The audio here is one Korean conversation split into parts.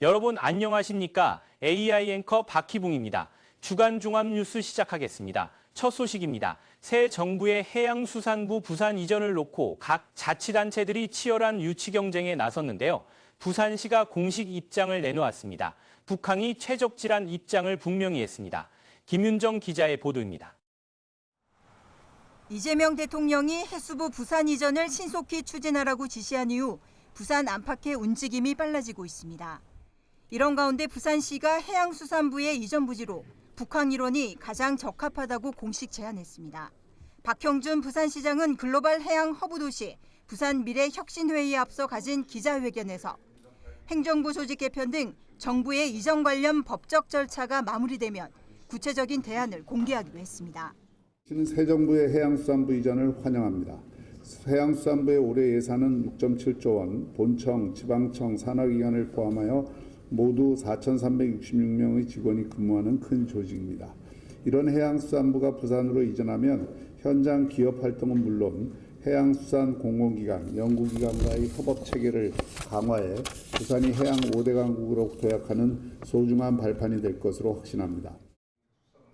여러분 안녕하십니까? AI 앵커 박희붕입니다. 주간 종합뉴스 시작하겠습니다. 첫 소식입니다. 새 정부의 해양수산부 부산 이전을 놓고 각 자치단체들이 치열한 유치 경쟁에 나섰는데요. 부산시가 공식 입장을 내놓았습니다. 북항이 최적지란 입장을 분명히 했습니다. 김윤정 기자의 보도입니다. 이재명 대통령이 해수부 부산 이전을 신속히 추진하라고 지시한 이후 부산 안팎의 움직임이 빨라지고 있습니다. 이런 가운데 부산시가 해양수산부의 이전 부지로 북항 일원이 가장 적합하다고 공식 제안했습니다. 박형준 부산시장은 글로벌 해양 허브 도시 부산 미래혁신회의에 앞서 가진 기자회견에서 행정부 조직 개편 등 정부의 이전 관련 법적 절차가 마무리되면 구체적인 대안을 공개하기로 했습니다. 새 정부의 해양수산부 이전을 환영합니다. 해양수산부의 올해 예산은 6.7조 원, 본청, 지방청, 산하기관을 포함하여 모두 4,366명의 직원이 근무하는 큰 조직입니다. 이런 해양수산부가 부산으로 이전하면 현장 기업 활동은 물론 해양수산 공공기관, 연구기관과의 협업체계를 강화해 부산이 해양 5대 강국으로 도약하는 소중한 발판이 될 것으로 확신합니다.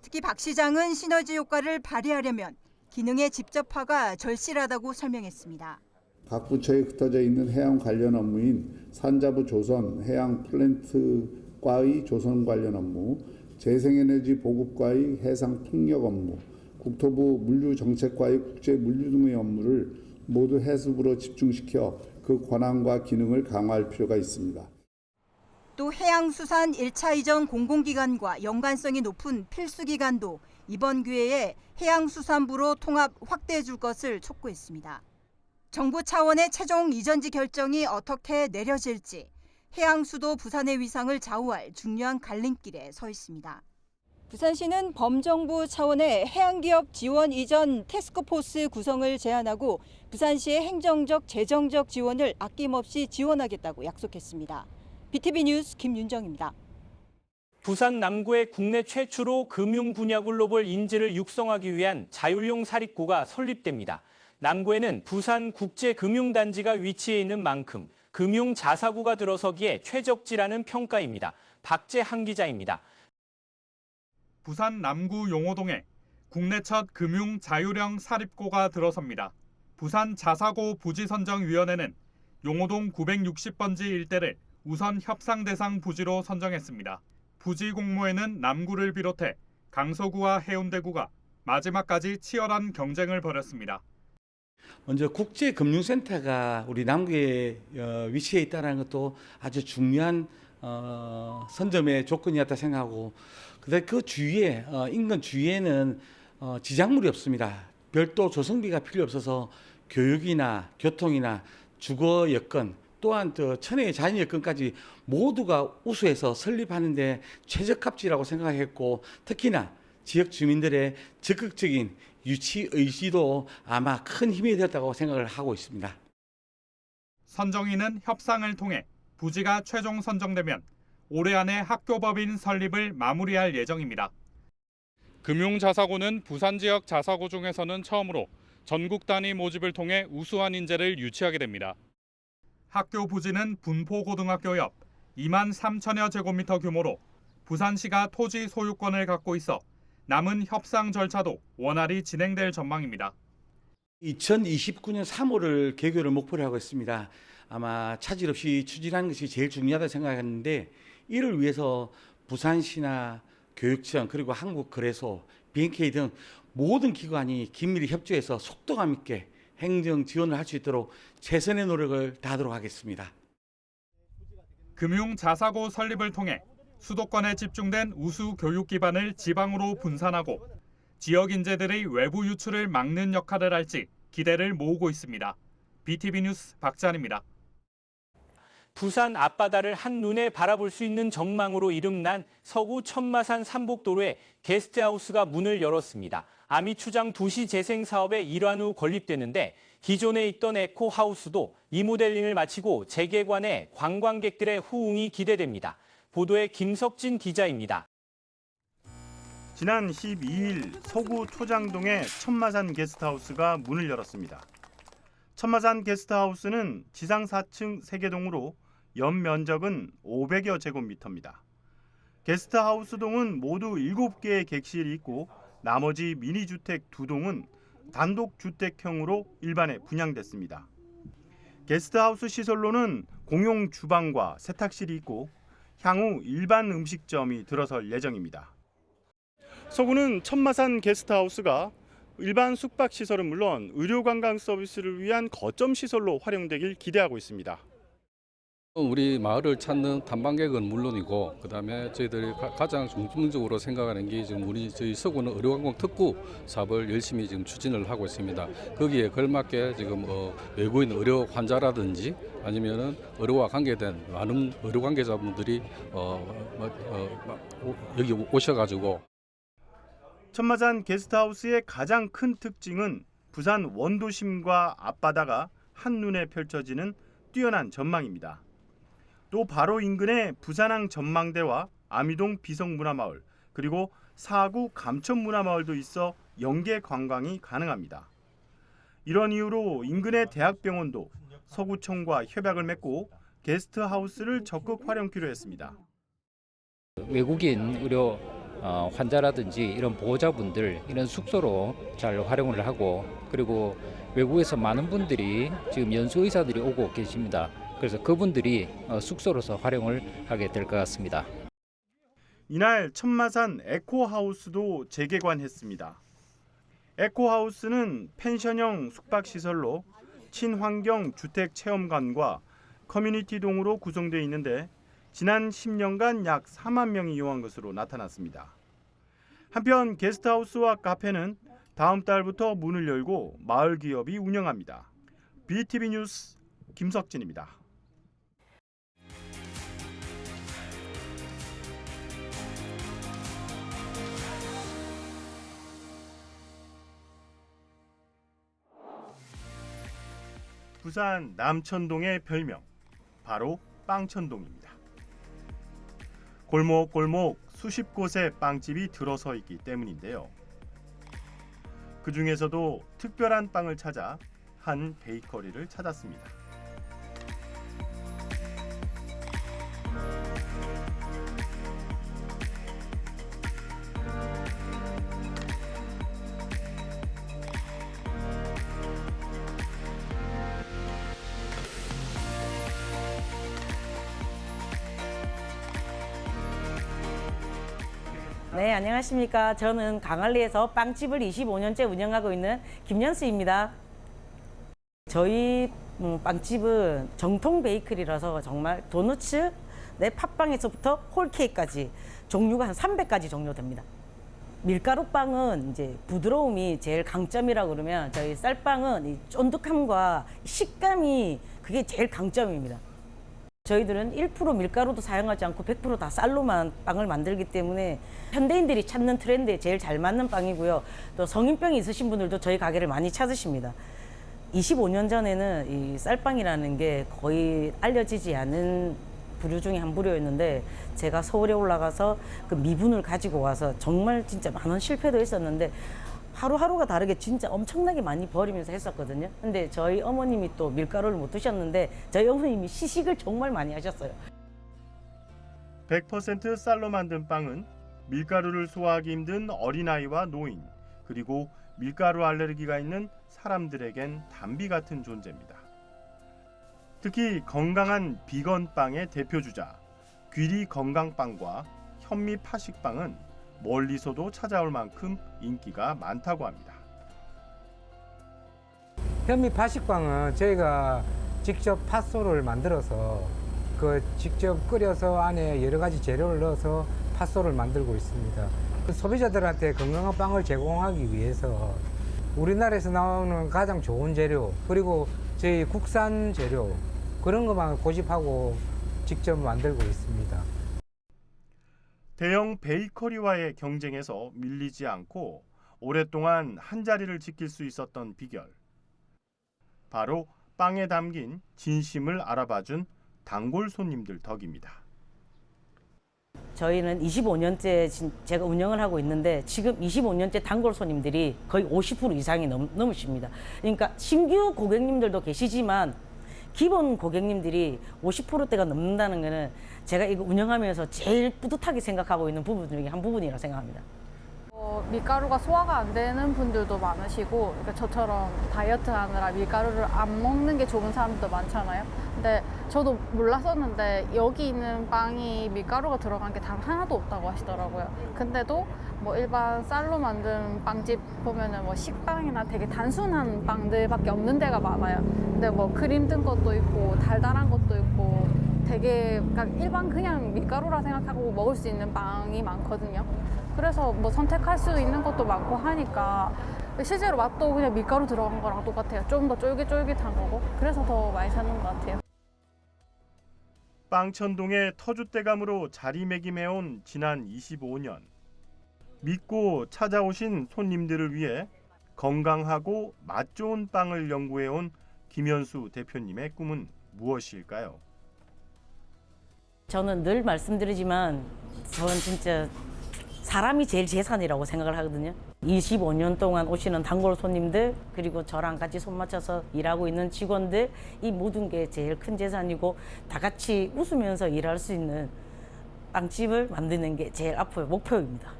특히 박 시장은 시너지 효과를 발휘하려면 기능의 집접화가 절실하다고 설명했습니다. 각 부처에 흩어져 있는 해양 관련 업무인 산자부 조선 해양 플랜트과의 조선 관련 업무, 재생에너지 보급과의 해상 풍력 업무, 국토부 물류정책과의 국제 물류 등의 업무를 모두 해수부로 집중시켜 그 권한과 기능을 강화할 필요가 있습니다. 또 해양수산 1차 이전 공공기관과 연관성이 높은 필수기관도 이번 기회에 해양수산부로 통합 확대해 줄 것을 촉구했습니다. 정부 차원의 최종 이전지 결정이 어떻게 내려질지 해양수도 부산의 위상을 좌우할 중요한 갈림길에 서 있습니다. 부산시는 범정부 차원의 해양기업 지원 이전 태스크포스 구성을 제안하고 부산시의 행정적, 재정적 지원을 아낌없이 지원하겠다고 약속했습니다. BTV 뉴스 김윤정입니다. 부산 남구에 국내 최초로 금융 분야 글로벌 인재를 육성하기 위한 자율용 사립고가 설립됩니다. 남구에는 부산국제금융단지가 위치해 있는 만큼 금융자사고가 들어서기에 최적지라는 평가입니다. 박재한 기자입니다. 부산 남구 용호동에 국내 첫 금융 자율형 사립고가 들어섭니다. 부산 자사고 부지선정위원회는 용호동 960번지 일대를 우선 협상 대상 부지로 선정했습니다. 부지 공모에는 남구를 비롯해 강서구와 해운대구가 마지막까지 치열한 경쟁을 벌였습니다. 먼저 국제금융센터가 우리 남구에 위치해 있다는 것도 아주 중요한 선점의 조건이었다 생각하고, 그다음에 그 주위에 인근 주위에는 지작물이 없습니다. 별도 조성비가 필요 없어서 교육이나 교통이나 주거 여건 또한 천혜의 자연 여건까지 모두가 우수해서 설립하는데 최적합지라고 생각했고, 특히나 지역 주민들의 적극적인 유치 의지도 아마 큰 힘이 되었다고 생각을 하고 있습니다. 선정위는 협상을 통해 부지가 최종 선정되면 올해 안에 학교법인 설립을 마무리할 예정입니다. 금융자사고는 부산 지역 자사고 중에서는 처음으로 전국 단위 모집을 통해 우수한 인재를 유치하게 됩니다. 학교 부지는 분포고등학교 옆 2만 3천여 제곱미터 규모로 부산시가 토지 소유권을 갖고 있어 남은 협상 절차도 원활히 진행될 전망입니다. 2029년 3월을 개교를 목표로 하고 있습니다. 아마 차질 없이 추진하는 것이 제일 중요하다고 생각하는데, 이를 위해서 부산시나 교육청 그리고 한국거래소, BNK 등 모든 기관이 긴밀히 협조해서 속도감 있게 행정 지원을 할 수 있도록 최선의 노력을 다하도록 하겠습니다. 금융 자사고 설립을 통해 수도권에 집중된 우수 교육 기반을 지방으로 분산하고 지역 인재들의 외부 유출을 막는 역할을 할지 기대를 모으고 있습니다. BTV 뉴스 박찬입니다. 부산 앞바다를 한눈에 바라볼 수 있는 전망으로 이름난 서구 천마산 삼복도로에 게스트하우스가 문을 열었습니다. 아미추장 도시재생 사업의 일환으로 건립되는데, 기존에 있던 에코하우스도 리모델링을 마치고 재개관해 관광객들의 호응이 기대됩니다. 보도에 김석진 기자입니다. 지난 12일 서구 초장동의 천마산 게스트하우스가 문을 열었습니다. 천마산 게스트하우스는 지상 4층 3개 동으로 연면적은 500여 제곱미터입니다. 게스트하우스 동은 모두 7개의 객실이 있고 나머지 미니주택 2동은 단독주택형으로 일반에 분양됐습니다. 게스트하우스 시설로는 공용 주방과 세탁실이 있고 향후 일반 음식점이 들어설 예정입니다. 서구는 천마산 게스트하우스가 일반 숙박시설은 물론 의료관광 서비스를 위한 거점 시설로 활용되길 기대하고 있습니다. 우리 마을을 찾는 탐방객은 물론이고 그다음에 저희들이 가장 중점적으로 생각하는 게 지금 저희 서구는 의료관광 특구 사업을 열심히 지금 추진을 하고 있습니다. 거기에 걸맞게 지금 외국인 의료 환자라든지 아니면은 의료와 관계된 많은 의료 관계자분들이 여기 오셔가지고. 천마산 게스트하우스의 가장 큰 특징은 부산 원도심과 앞바다가 한눈에 펼쳐지는 뛰어난 전망입니다. 또 바로 인근에 부산항 전망대와 아미동 비성문화마을 그리고 사구 감천문화마을도 있어 연계 관광이 가능합니다. 이런 이유로 인근의 대학병원도 서구청과 협약을 맺고 게스트하우스를 적극 활용키로 했습니다. 외국인 의료 환자라든지 이런 보호자분들 이런 숙소로 잘 활용을 하고 그리고 외국에서 많은 분들이 지금 연수의사들이 오고 계십니다. 그래서 그분들이 숙소로서 활용을 하게 될 것 같습니다. 이날 천마산 에코하우스도 재개관했습니다. 에코하우스는 펜션형 숙박시설로 친환경 주택체험관과 커뮤니티동으로 구성되어 있는데 지난 10년간 약 4만 명이 이용한 것으로 나타났습니다. 한편 게스트하우스와 카페는 다음 달부터 문을 열고 마을 기업이 운영합니다. BTV 뉴스 김석진입니다. 부산 남천동의 별명 바로 빵천동입니다. 골목골목 수십 곳의 빵집이 들어서 있기 때문인데요. 그 중에서도 특별한 빵을 찾아 한 베이커리를 찾았습니다. 네, 안녕하십니까. 저는 강안리에서 빵집을 25년째 운영하고 있는 김연수입니다. 저희 빵집은 정통 베이커리라서 정말 도너츠, 팥빵에서부터 홀케이크까지 종류가 한 300가지 종류 됩니다. 밀가루빵은 이제 부드러움이 제일 강점이라고 그러면 저희 쌀빵은 이 쫀득함과 식감이 그게 제일 강점입니다. 저희들은 1% 밀가루도 사용하지 않고 100% 다 쌀로만 빵을 만들기 때문에 현대인들이 찾는 트렌드에 제일 잘 맞는 빵이고요. 또 성인병이 있으신 분들도 저희 가게를 많이 찾으십니다. 25년 전에는 이 쌀빵이라는 게 거의 알려지지 않은 부류 중에 한 부류였는데 제가 서울에 올라가서 그 미분을 가지고 와서 정말 진짜 많은 실패도 있었는데 하루하루가 다르게 진짜 엄청나게 많이 버리면서 했었거든요. 근데 저희 어머님이 또 밀가루를 못 드셨는데 저희 어머님이 시식을 정말 많이 하셨어요. 100% 쌀로 만든 빵은 밀가루를 소화하기 힘든 어린아이와 노인 그리고 밀가루 알레르기가 있는 사람들에겐 단비 같은 존재입니다. 특히 건강한 비건 빵의 대표주자 귀리 건강빵과 현미 파식빵은 멀리서도 찾아올 만큼 인기가 많다고 합니다. 현미 파식빵은 저희가 직접 팥소를 만들어서 직접 끓여서 안에 여러 가지 재료를 넣어서 팥소를 만들고 있습니다. 소비자들한테 건강한 빵을 제공하기 위해서 우리나라에서 나오는 가장 좋은 재료 그리고 저희 국산 재료 그런 것만 고집하고 직접 만들고 있습니다. 대형 베이커리와의 경쟁에서 밀리지 않고 오랫동안 한 자리를 지킬 수 있었던 비결. 바로 빵에 담긴 진심을 알아봐준 단골 손님들 덕입니다. 저희는 25년째 제가 운영을 하고 있는데 지금 25년째 단골 손님들이 거의 50% 이상이 넘으십니다. 그러니까 신규 고객님들도 계시지만 기본 고객님들이 50%대가 넘는다는 거는 제가 이거 운영하면서 제일 뿌듯하게 생각하고 있는 부분 중에 한 부분이라고 생각합니다. 밀가루가 소화가 안 되는 분들도 많으시고, 그러니까 저처럼 다이어트 하느라 밀가루를 안 먹는 게 좋은 사람들도 많잖아요. 근데 저도 몰랐었는데 여기 있는 빵이 밀가루가 들어간 게 단 하나도 없다고 하시더라고요. 근데도 뭐 일반 쌀로 만든 빵집 보면은 뭐 식빵이나 되게 단순한 빵들밖에 없는 데가 많아요. 근데 뭐 크림 든 것도 있고 달달한 것도 있고 되게 일반 그냥 밀가루라 생각하고 먹을 수 있는 빵이 많거든요. 그래서 뭐 선택할 수 있는 것도 많고 하니까 실제로 맛도 그냥 밀가루 들어간 거랑 똑같아요. 좀 더 쫄깃쫄깃한 거고. 그래서 더 많이 찾는 것 같아요. 빵천동의 터줏대감으로 자리매김해온 지난 25년. 믿고 찾아오신 손님들을 위해 건강하고 맛 좋은 빵을 연구해온 김현수 대표님의 꿈은 무엇일까요? 저는 늘 말씀드리지만 저는 진짜 사람이 제일 재산이라고 생각을 하거든요. 25년 동안 오시는 단골 손님들, 그리고 저랑 같이 손 맞춰서 일하고 있는 직원들, 이 모든 게 제일 큰 재산이고 다 같이 웃으면서 일할 수 있는 빵집을 만드는 게 제일 앞으로의 목표입니다.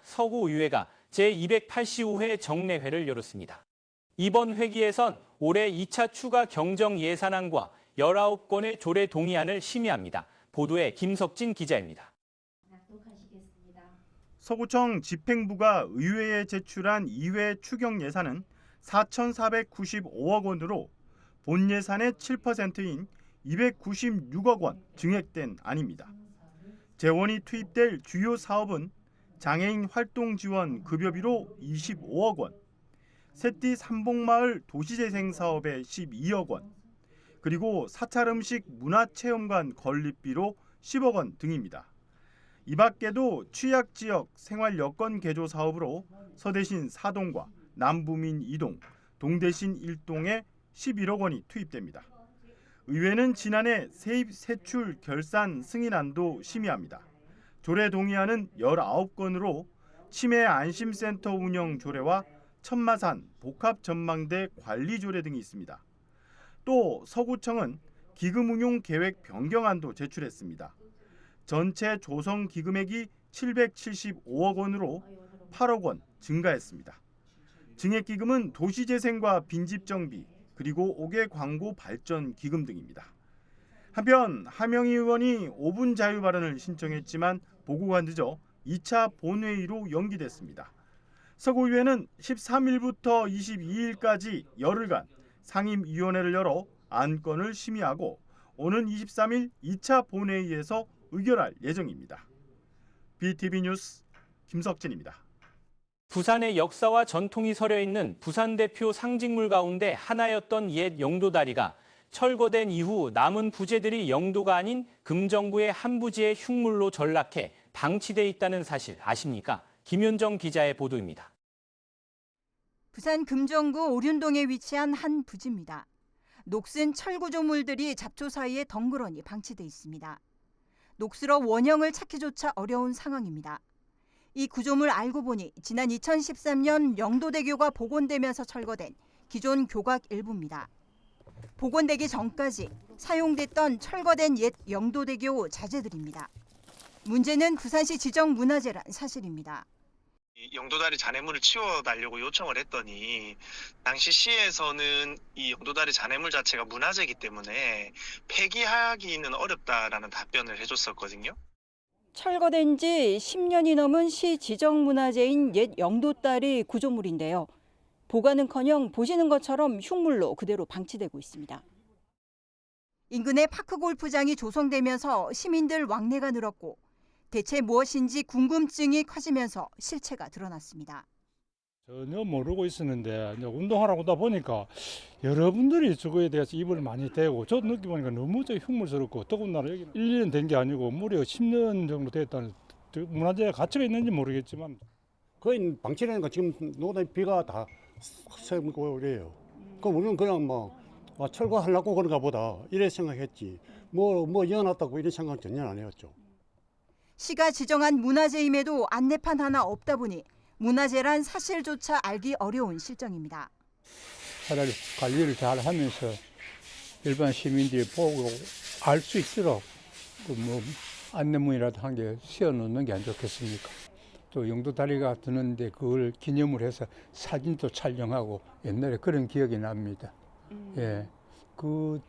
서구의회가 제285회 정례회를 열었습니다. 이번 회기에선 올해 2차 추가 경정 예산안과 19건의 조례 동의안을 심의합니다. 보도에 김석진 기자입니다. 서구청 집행부가 의회에 제출한 2회 추경 예산은 4,495억 원으로 본 예산의 7%인 296억 원 증액된 안입니다. 재원이 투입될 주요 사업은 장애인 활동 지원 급여비로 25억 원, 새띠 삼봉마을 도시재생 사업에 12억 원, 그리고 사찰음식 문화체험관 건립비로 10억 원 등입니다. 이 밖에도 취약지역 생활여건 개조 사업으로 서대신 4동과 남부민 2동, 동대신 1동에 11억 원이 투입됩니다. 의회는 지난해 세입 세출 결산 승인안도 심의합니다. 조례 동의안은 19건으로 치매 안심센터 운영 조례와 천마산 복합전망대 관리 조례 등이 있습니다. 또 서구청은 기금 운용 계획 변경안도 제출했습니다. 전체 조성 기금액이 775억 원으로 8억 원 증가했습니다. 증액기금은 도시재생과 빈집정비, 그리고 5개 광고 발전 기금 등입니다. 한편 하명희 의원이 5분 자유 발언을 신청했지만 보고가 늦어 2차 본회의로 연기됐습니다. 서구의회는 13일부터 22일까지 열흘간 상임위원회를 열어 안건을 심의하고 오는 23일 2차 본회의에서 의결할 예정입니다. BTV 뉴스 김석진입니다. 부산의 역사와 전통이 서려 있는 부산 대표 상징물 가운데 하나였던 옛 영도다리가 철거된 이후 남은 부재들이 영도가 아닌 금정구의 한 부지의 흉물로 전락해 방치돼 있다는 사실 아십니까? 김윤정 기자의 보도입니다. 부산 금정구 오륜동에 위치한 한 부지입니다. 녹슨 철구조물들이 잡초 사이에 덩그러니 방치돼 있습니다. 녹슬어 원형을 찾기조차 어려운 상황입니다. 이 구조물 알고 보니 지난 2013년 영도대교가 복원되면서 철거된 기존 교각 일부입니다. 복원되기 전까지 사용됐던 철거된 옛 영도대교 자재들입니다. 문제는 부산시 지정문화재란 사실입니다. 영도다리 잔해물을 치워달라고 요청을 했더니 당시 시에서는 이 영도다리 잔해물 자체가 문화재이기 때문에 폐기하기는 어렵다라는 답변을 해줬었거든요. 철거된 지 10년이 넘은 시 지정문화재인 옛 영도다리 구조물인데요. 보관은커녕 보시는 것처럼 흉물로 그대로 방치되고 있습니다. 인근에 파크골프장이 조성되면서 시민들 왕래가 늘었고 대체 무엇인지 궁금증이 커지면서 실체가 드러났습니다. 전혀 모르고 있었는데 이제 운동하러 오다 보니까 여러분들이 저거에 대해서 입을 많이 대고 저도 느껴보니까 너무 흉물스럽고 더군다나 여기 1년 된 게 아니고 무려 10년 정도 됐다는 문화재 가치가 있는지 모르겠지만 거의 방치되니까 지금 노다 비가 다 새고 그래요. 그럼 우리는 그냥 뭐 철거하려고 그런가 보다 이래 생각했지. 뭐 이어놨다고 이런 생각 전혀 안 해왔죠. 시가 지정한 문화재임에도 안내판 하나 없다 보니 문화재란 사실조차 알기 어려운 실정입니다. 차라리 관리를 잘 하면서 일반 시민들이 보고 알 수 있도록 뭐 안내문이라도 한 개 씌워 놓는 게 안 좋겠습니까? 또 영도다리가 드는데 그걸 기념을 해서 사진도 촬영하고 옛날에 그런 기억이 납니다. 예, 그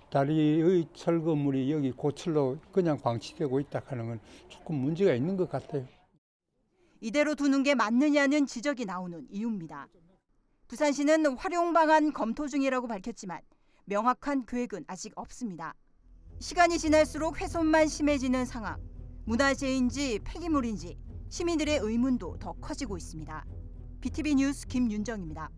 다리의 철거물이 여기 고철로 그냥 방치되고 있다 하는 건 조금 문제가 있는 것 같아요. 이대로 두는 게 맞느냐는 지적이 나오는 이유입니다. 부산시는 활용 방안 검토 중이라고 밝혔지만 명확한 계획은 아직 없습니다. 시간이 지날수록 훼손만 심해지는 상황. 문화재인지 폐기물인지 시민들의 의문도 더 커지고 있습니다. BTV 뉴스 김윤정입니다.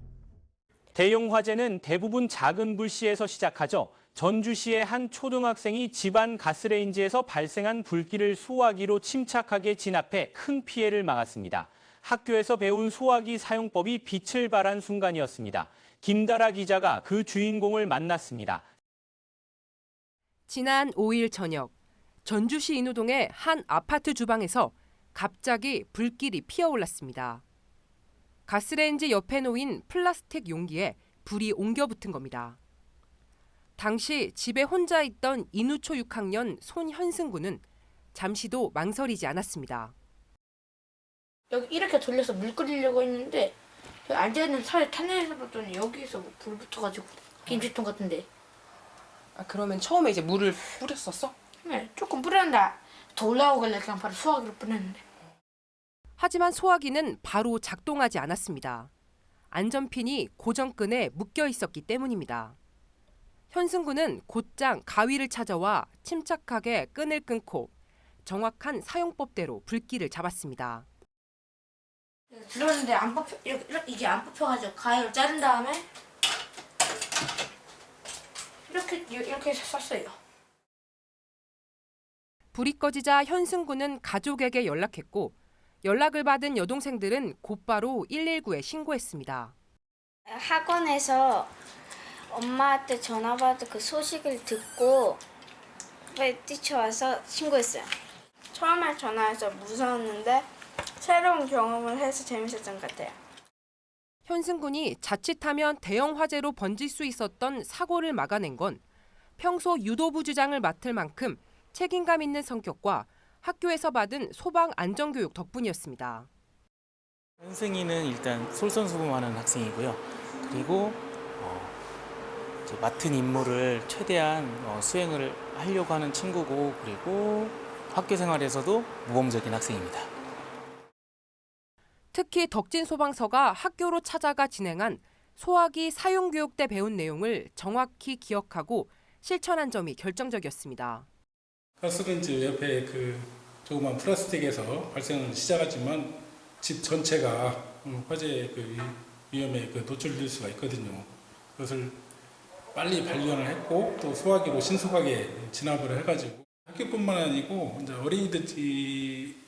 대형 화재는 대부분 작은 불씨에서 시작하죠. 전주시의 한 초등학생이 집안 가스레인지에서 발생한 불길을 소화기로 침착하게 진압해 큰 피해를 막았습니다. 학교에서 배운 소화기 사용법이 빛을 발한 순간이었습니다. 김다라 기자가 그 주인공을 만났습니다. 지난 5일 저녁, 전주시 인우동의 한 아파트 주방에서 갑자기 불길이 피어올랐습니다. 가스레인지 옆에 놓인 플라스틱 용기에 불이 옮겨 붙은 겁니다. 당시 집에 혼자 있던 인우초 6학년 손현승 군은 잠시도 망설이지 않았습니다. 여기 이렇게 돌려서 물 끓이려고 했는데 앉아있는 살에 탄내에서 봤더니 여기서 불 붙어가지고 김치통 같은데. 아, 그러면 처음에 이제 물을 뿌렸었어? 네, 조금 뿌렸는데 더 올라오길래 그냥 바로 소화기로 뿌렸는데. 하지만 소화기는 바로 작동하지 않았습니다. 안전핀이 고정끈에 묶여 있었기 때문입니다. 현승 군은 곧장 가위를 찾아와 침착하게 끈을 끊고 정확한 사용법대로 불길을 잡았습니다. 들었는데 안 뽑혀, 이게 안 뽑혀가지고 가위로 자른 다음에 이렇게 쐈어요. 불이 꺼지자 현승 군은 가족에게 연락했고 연락을 받은 여동생들은 곧바로 119에 신고했습니다. 학원에서 엄마한테 전화 받은 그 소식을 듣고 빨리 뛰쳐와서 신고했어요. 처음에 전화해서 무서웠는데 새로운 경험을 해서 재밌었던 것 같아요. 현승 군이 자칫하면 대형 화재로 번질 수 있었던 사고를 막아낸 건 평소 유도부 주장을 맡을 만큼 책임감 있는 성격과 학교에서 받은 소방 안전교육 덕분이었습니다. 현승이는 일단 솔선수범하는 학생이고요. 그리고 이제 맡은 임무를 최대한 수행을 하려고 하는 친구고, 그리고 학교 생활에서도 모범적인 학생입니다. 특히 덕진 소방서가 학교로 찾아가 진행한 소화기 사용교육 때 배운 내용을 정확히 기억하고 실천한 점이 결정적이었습니다. 가스레인지 옆에 그 조그만 플라스틱에서 발생은 시작하지만 집 전체가 화재 그 위험에 노출될 수가 있거든요. 그것을 빨리 발견을 했고 또 소화기로 신속하게 진압을 해가지고 학교뿐만 아니고 이제 어린이든지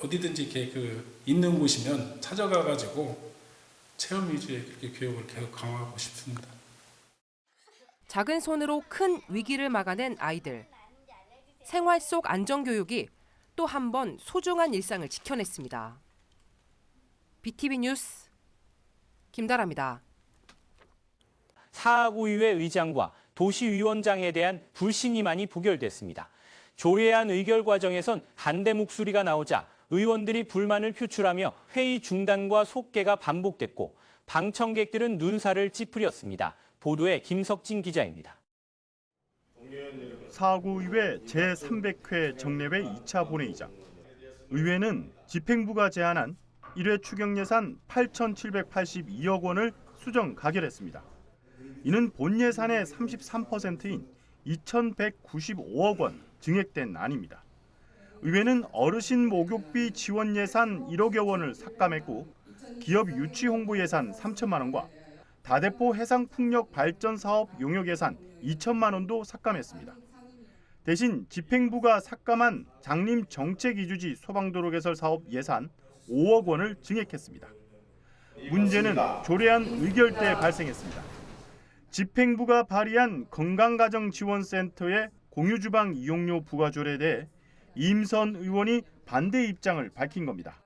어디든지 이렇게 있는 곳이면 찾아가가지고 체험 위주의 그렇게 교육을 계속 강화하고 싶습니다. 작은 손으로 큰 위기를 막아낸 아이들. 생활 속 안전교육이 또 한 번 소중한 일상을 지켜냈습니다. BTV 뉴스 김다라입니다. 사하구의회 의장과 도시위원장에 대한 불신임안이 부결됐습니다. 조례안 의결 과정에선 반대 목소리가 나오자 의원들이 불만을 표출하며 회의 중단과 속개가 반복됐고 방청객들은 눈살을 찌푸렸습니다. 보도에 김석진 기자입니다. 사하구의회 제300회 정례회 2차 본회의장. 의회는 집행부가 제안한 1회 추경 예산 8,782억 원을 수정 가결했습니다. 이는 본 예산의 33%인 2,195억 원 증액된 안입니다. 의회는 어르신 목욕비 지원 예산 1억여 원을 삭감했고 기업 유치 홍보 예산 3천만 원과 다대포 해상풍력 발전 사업 용역 예산 2천만 원도 삭감했습니다. 대신 집행부가 삭감한 장림 정책 이주지 소방도로 개설 사업 예산 5억 원을 증액했습니다. 문제는 조례안 의결 때 발생했습니다. 집행부가 발의한 건강가정지원센터의 공유주방 이용료 부과 조례에 대해 임선 의원이 반대 입장을 밝힌 겁니다.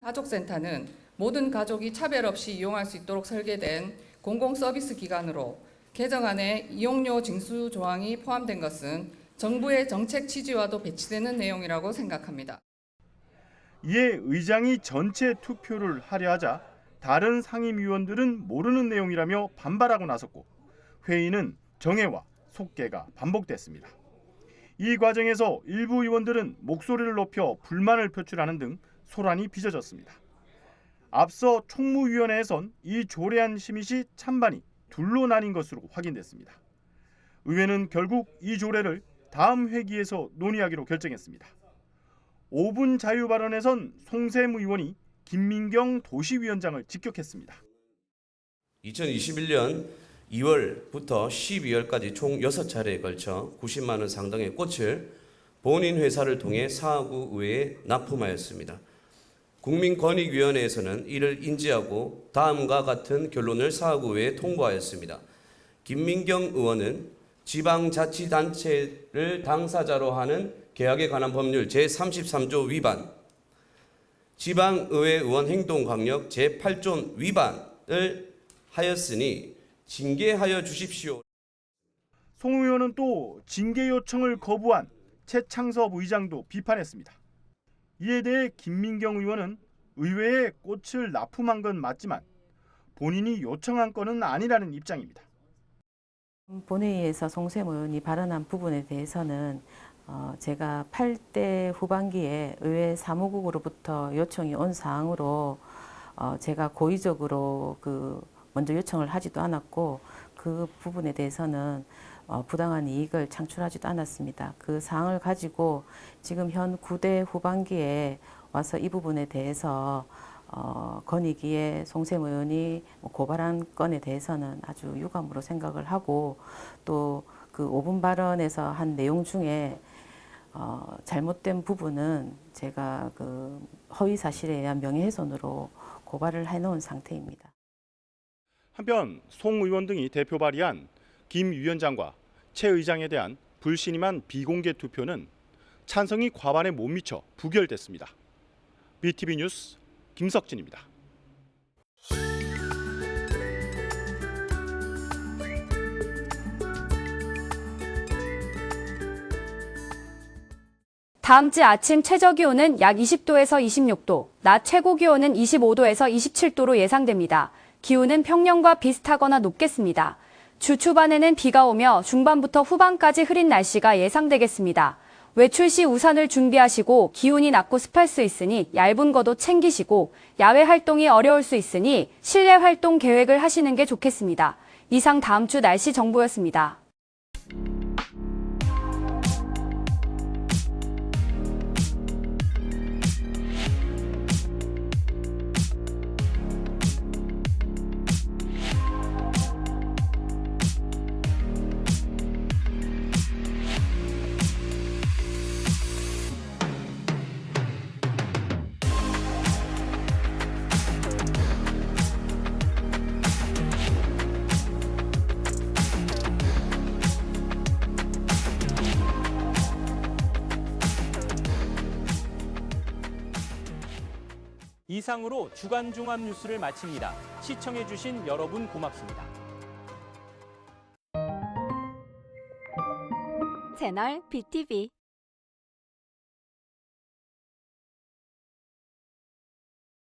가족센터는 모든 가족이 차별 없이 이용할 수 있도록 설계된 공공서비스 기관으로 개정안에 이용료 징수 조항이 포함된 것은 정부의 정책 취지와도 배치되는 내용이라고 생각합니다. 이에 의장이 전체 투표를 하려 하자 다른 상임위원들은 모르는 내용이라며 반발하고 나섰고 회의는 정회와 속개가 반복됐습니다. 이 과정에서 일부 의원들은 목소리를 높여 불만을 표출하는 등 소란이 빚어졌습니다. 앞서 총무위원회에선 이 조례안 심의 시 찬반이 둘로 나뉜 것으로 확인됐습니다. 의회는 결국 이 조례를 다음 회기에서 논의하기로 결정했습니다. 5분 자유 발언에선 송세무 의원이 김민경 도시위원장을 직격했습니다. 2021년 2월부터 12월까지 총 6차례에 걸쳐 90만 원 상당의 꽃을 본인 회사를 통해 사하구 의회에 납품하였습니다. 국민권익위원회에서는 이를 인지하고 다음과 같은 결론을 사하구 의회에 통보하였습니다. 김민경 의원은 지방자치단체를 당사자로 하는 계약에 관한 법률 제33조 위반, 지방의회 의원 행동강력 제8조 위반을 하였으니 징계하여 주십시오. 송 의원은 또 징계 요청을 거부한 최창섭 의장도 비판했습니다. 이에 대해 김민경 의원은 의회에 꽃을 납품한 건 맞지만 본인이 요청한 건은 아니라는 입장입니다. 본회의에서 송세무 의원이 발언한 부분에 대해서는 제가 8대 후반기에 의회 사무국으로부터 요청이 온 사항으로 제가 고의적으로 먼저 요청을 하지도 않았고 그 부분에 대해서는 부당한 이익을 창출하지도 않았습니다. 그 사항을 가지고 지금 현 9대 후반기에 와서 이 부분에 대해서 건의기에 송세무 의원이 고발한 건에 대해서는 아주 유감으로 생각을 하고 또 그 5분 발언에서 한 내용 중에 잘못된 부분은 제가 허위 사실에 의한 명예훼손으로 고발을 해놓은 상태입니다. 한편 송 의원 등이 대표 발의한 김 위원장과 최 의장에 대한 불신임한 비공개 투표는 찬성이 과반에 못 미쳐 부결됐습니다. BTV 뉴스 김석진입니다. 다음 주 아침 최저기온은 약 20도에서 26도, 낮 최고기온은 25도에서 27도로 예상됩니다. 기온은 평년과 비슷하거나 높겠습니다. 주 초반에는 비가 오며 중반부터 후반까지 흐린 날씨가 예상되겠습니다. 외출 시 우산을 준비하시고 기온이 낮고 습할 수 있으니 얇은 겉옷 챙기시고 야외 활동이 어려울 수 있으니 실내 활동 계획을 하시는 게 좋겠습니다. 이상 다음 주 날씨 정보였습니다. 이상으로 주간 종합 뉴스를 마칩니다. 시청해주신 여러분 고맙습니다. 채널 BTV